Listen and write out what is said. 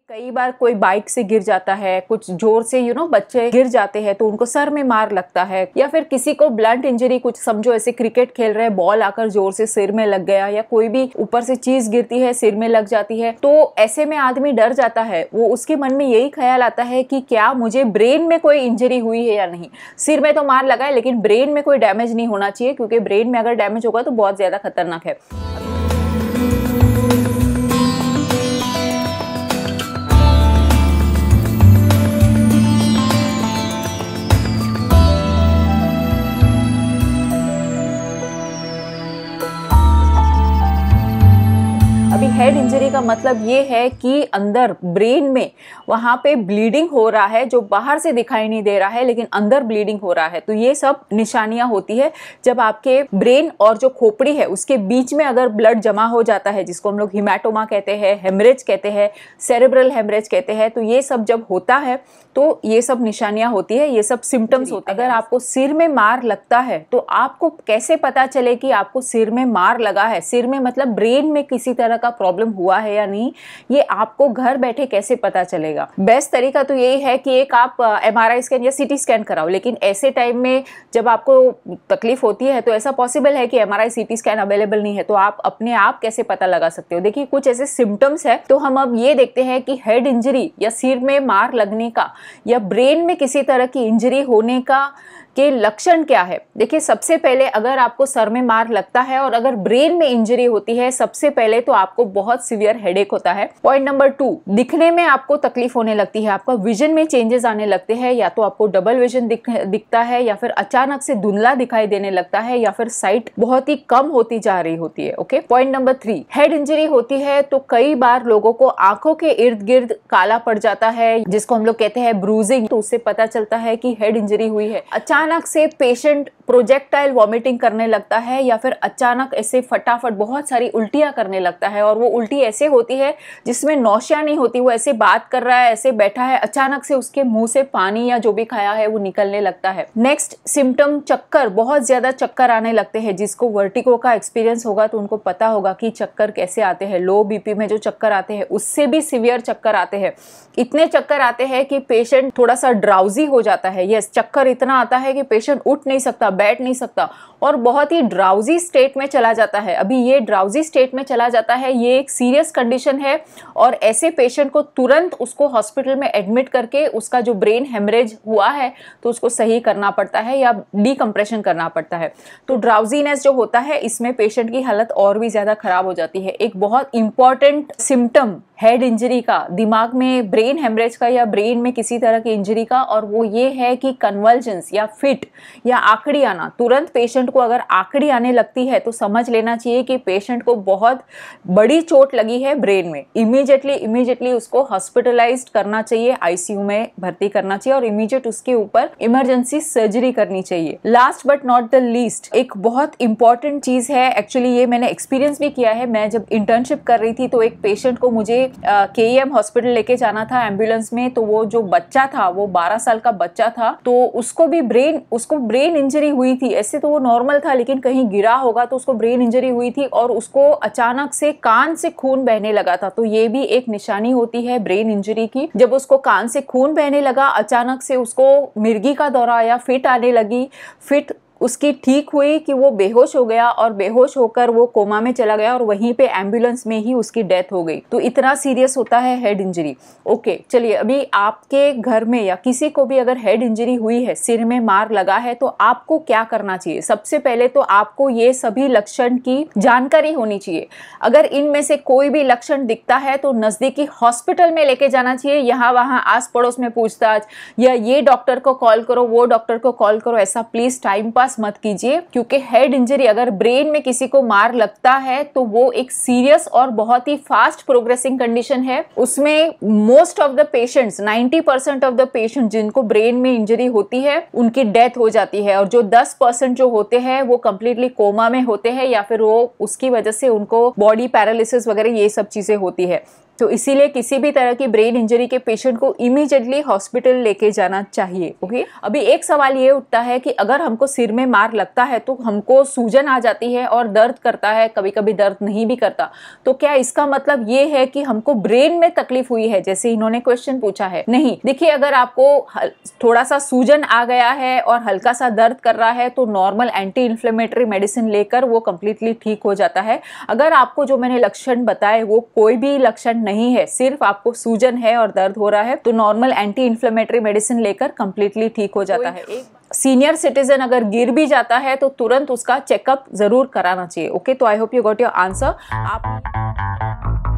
कई बार कोई बाइक से गिर जाता है, कुछ जोर से बच्चे गिर जाते हैं तो उनको सर में मार लगता है, या फिर किसी को ब्लंट इंजरी, कुछ समझो ऐसे क्रिकेट खेल रहे हैं, बॉल आकर जोर से सिर में लग गया, या कोई भी ऊपर से चीज गिरती है सिर में लग जाती है, तो ऐसे में आदमी डर जाता है। वो उसके मन में यही ख्याल आता है कि क्या मुझे ब्रेन में कोई इंजरी हुई है या नहीं। सिर में तो मार लगा है लेकिन ब्रेन में कोई डैमेज नहीं होना चाहिए, क्योंकि ब्रेन में अगर डैमेज होगा तो बहुत ज्यादा खतरनाक है। अभी हेड इंजरी का मतलब ये है कि अंदर ब्रेन में वहां पे ब्लीडिंग हो रहा है, जो बाहर से दिखाई नहीं दे रहा है लेकिन अंदर ब्लीडिंग हो रहा है। तो ये सब निशानियां होती है जब आपके ब्रेन और जो खोपड़ी है उसके बीच में अगर ब्लड जमा हो जाता है, जिसको हम लोग हिमेटोमा कहते हैं, हेमरेज कहते हैं, सेरेब्रल हेमरेज कहते हैं। तो ये सब जब होता है तो ये सब निशानियां होती है, ये सब सिम्टम्स होते हैं। अगर आपको सिर में मार लगता है तो आपको कैसे पता चले कि आपको सिर में मार लगा है? सिर में मतलब ब्रेन में किसी तरह का प्रॉब्लम हुआ है या नहीं, ये आपको घर बैठे कैसे पता चलेगा? बेस्ट तरीका तो यही है कि एक आप MRI स्कैन या CT स्कैन कराओ। लेकिन ऐसे टाइम में जब आपको तकलीफ होती है तो ऐसा पॉसिबल है कि MRI CT स्कैन अवेलेबल नहीं है, तो आप अपने आप कैसे पता लगा सकते हो? देखिए, कुछ ऐसे सिम्टम्स है। तो हम अब ये देखते हैं कि हेड इंजरी या सिर में मार लगने का या ब्रेन में किसी तरह की इंजरी होने का के लक्षण क्या है। देखिए, सबसे पहले अगर आपको सर में मार लगता है और अगर ब्रेन में इंजरी होती है, सबसे पहले तो आपको बहुत सीवियर हेडेक होता है। पॉइंट नंबर 2, दिखने में आपको तकलीफ होने लगती है, आपका विजन में चेंजेस आने लगते हैं, या तो आपको डबल विजन दिखता है, या फिर अचानक से धुंधला दिखाई देने लगता है, या फिर साइट बहुत ही कम होती जा रही होती है। Okay. Point number 3, head injury होती है तो कई बार लोगों को आंखों के इर्द गिर्द काला पड़ जाता है, जिसको हम लोग कहते हैं ब्रूजिंग। तो उससे पता चलता है कि हेड इंजरी हुई है। अचानक से पेशेंट प्रोजेक्टाइल वॉमिटिंग करने लगता है, या फिर अचानक ऐसे फटाफट बहुत सारी उल्टियां करने लगता है, और वो उल्टी ऐसे होती है जिसमें नौशिया नहीं होती। वो ऐसे बात कर रहा है, ऐसे बैठा है, अचानक से उसके मुंह से पानी या जो भी खाया है वो निकलने लगता है। नेक्स्ट सिम्टम चक्कर, बहुत ज्यादा चक्कर आने लगते हैं। जिसको वर्टिगो का एक्सपीरियंस होगा तो उनको पता होगा कि चक्कर कैसे आते हैं। लो BP में जो चक्कर आते हैं उससे भी सीवियर चक्कर आते हैं। इतने चक्कर आते हैं कि पेशेंट थोड़ा सा ड्राउजी हो जाता है। यस, चक्कर इतना आता है कि पेशेंट उठ नहीं सकता, बैठ नहीं सकता, और बहुत ही ड्राउजी स्टेट में चला जाता है। अभी ये ड्राउजी स्टेट में चला जाता है, ये एक सीरियस कंडीशन है, और ऐसे पेशेंट को तुरंत उसको हॉस्पिटल में एडमिट करके उसका जो ब्रेन हेमरेज हुआ है तो उसको सही करना पड़ता है या डीकम्प्रेशन करना पड़ता है। तो ड्राउजीनेस जो होता है, इसमें पेशेंट की हालत और भी ज्यादा खराब हो जाती है। एक बहुत इंपॉर्टेंट सिम्टम हेड इंजरी का, दिमाग में ब्रेन हेमरेज का या ब्रेन में किसी तरह की इंजरी का, और वो ये है कि कन्वल्जन्स या फिट या आकड़ी आना। तुरंत पेशेंट को अगर आकड़ी आने लगती है तो समझ लेना चाहिए कि पेशेंट को बहुत बड़ी चोट लगी है ब्रेन में। इमीडिएटली उसको हॉस्पिटलाइज्ड करना चाहिए, ICU में भर्ती करना चाहिए, और इमीडिएट उसके ऊपर इमरजेंसी सर्जरी करनी चाहिए। Last but not the least, एक बहुत इंपॉर्टेंट चीज है, एक्चुअली ये मैंने एक्सपीरियंस भी किया है। मैं जब इंटर्नशिप कर रही थी तो एक पेशेंट को मुझे KEM हॉस्पिटल लेके जाना था एम्बुलेंस में। तो वो जो बच्चा था, वो 12 साल का बच्चा था, तो उसको ब्रेन इंजरी हुई थी। ऐसे तो वो नॉर्मल था, लेकिन कहीं गिरा होगा तो उसको ब्रेन इंजरी हुई थी, और उसको अचानक से कान से खून बहने लगा था। तो ये भी एक निशानी होती है ब्रेन इंजरी की। जब उसको कान से खून बहने लगा, अचानक से उसको मिर्गी का दौरा आया, फिट आने लगी, फिट उसकी ठीक हुई कि वो बेहोश हो गया, और बेहोश होकर वो कोमा में चला गया, और वहीं पे एम्बुलेंस में ही उसकी डेथ हो गई। तो इतना सीरियस होता है हेड इंजरी। ओके, चलिए, अभी आपके घर में या किसी को भी अगर हेड इंजरी हुई है, सिर में मार लगा है, तो आपको क्या करना चाहिए? सबसे पहले तो आपको ये सभी लक्षण की जानकारी होनी चाहिए। अगर इनमें से कोई भी लक्षण दिखता है तो नजदीकी हॉस्पिटल में लेके जाना चाहिए। यहाँ वहाँ आस पड़ोस में पूछताछ, या ये डॉक्टर को कॉल करो, वो डॉक्टर को कॉल करो, ऐसा प्लीज टाइम पास मत कीजिए। क्योंकि हेड इंजरी अगर ब्रेन में किसी को मार लगता है तो वो एक सीरियस और बहुत ही फास्ट प्रोग्रेसिंग कंडीशन है। उसमें most of the patients, 90% of the patient जिनको ब्रेन में इंजरी होती है उनकी डेथ हो जाती है, और जो 10% जो होते हैं वो कंप्लीटली कोमा में होते हैं, या फिर वो उसकी वजह से उनको बॉडी पैरालिसिस वगैरह ये सब चीजें होती है। तो इसीलिए किसी भी तरह की ब्रेन इंजरी के पेशेंट को इमीडिएटली हॉस्पिटल लेके जाना चाहिए। ओके, अभी एक सवाल ये उठता है कि अगर हमको सिर में मार लगता है तो हमको सूजन आ जाती है और दर्द करता है, कभी कभी दर्द नहीं भी करता, तो क्या इसका मतलब ये है कि हमको ब्रेन में तकलीफ हुई है, जैसे इन्होंने क्वेश्चन पूछा है? नहीं। देखिए, अगर आपको थोड़ा सा सूजन आ गया है और हल्का सा दर्द कर रहा है तो नॉर्मल एंटी इन्फ्लेमेटरी मेडिसिन लेकर वो कंप्लीटली ठीक हो जाता है। अगर आपको जो मैंने लक्षण बताए वो कोई भी लक्षण नहीं है, सिर्फ आपको सूजन है और दर्द हो रहा है, तो नॉर्मल एंटी इन्फ्लेमेटरी मेडिसिन लेकर कंप्लीटली ठीक हो जाता है। सीनियर सिटीजन अगर गिर भी जाता है तो तुरंत उसका चेकअप जरूर कराना चाहिए। ओके, तो I hope you got your answer. आप